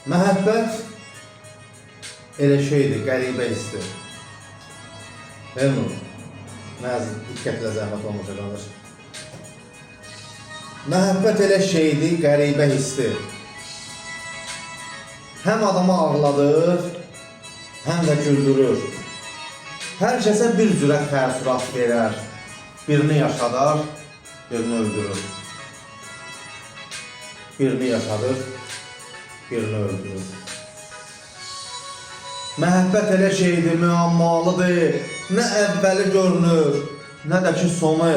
Məhəbbət elə şeydir, qəribə hissdir. Elmi? Nəzir, diqqətlə zəhmət olmasa qardaş. Məhəbbət elə şeydir, qəribə hissdir. Həm adamı ağladır, həm də güldürür. Hər kəsə bir cürə təəssürat verər. Birini yaşadar, birini öldürür. Birini yaşadır, birini öldürür. Məhəbbət elə şeydir, müəmmalıdır. Nə əvvəli görünür, nə də ki sonu.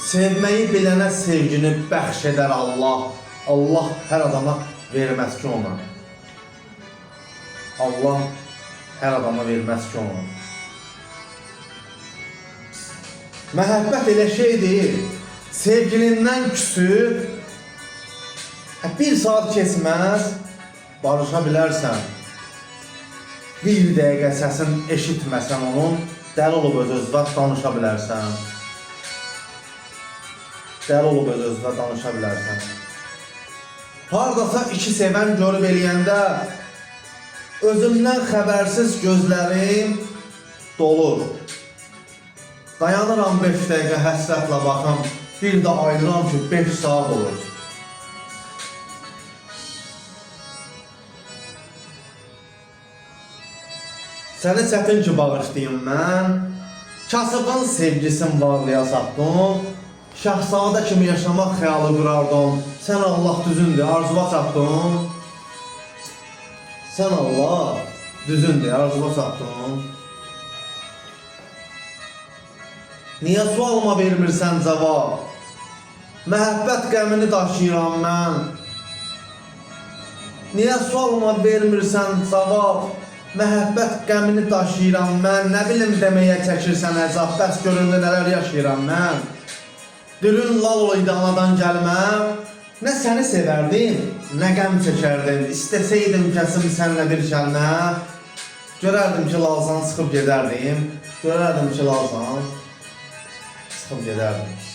Sevməyi bilənə sevgini bəxş edər Allah. Allah hər adama verməz ki ona. Allah hər adama verməz ki ona. Məhəbbət elə şeydir, sevgilindən küsüb, bir saat keçməz, barışa bilərsən. Bir dəqiqə səsin eşitməsən onun, dəli olub öz-özünə danışa bilərsən. Dəli olub öz-özünə danışa bilərsən. Haradasa iki sevən görüb eləyəndə, özümdən xəbərsiz gözlərim dolur. Dayanıram 5 dəqiqə həsrətlə baxım, bir də ayıram ki 5 saat olur. Səni çətin ki bağışlayım mən, kasıbın sevgisin varlıya satdım, şahzadə kimi yaşamaq xəyalı qurardım, sən Allah düzündür, arzuva çatdın. Sən Allah düzündür, arzuva çatdın. Niyə sualıma vermirsən cavab? Məhəbbət qəmini daşıyıram mən. Niyə sualıma vermirsən cavab? Məhəbbət qəmini daşıyıram mən. Nə bilim deməyə çəkirsən əzab, bəs göründə nələr yaşayıram mən. Dilin lal olaydı anadan gəlməm. Nə səni sevərdim, nə qəm çəkərdim. İstəsəydim kəsim sənlə bir kəlmə. Görərdim ki lalsan, çıxıb gedərdim. Görərdim ki lalsan, çıxıb gedərdim.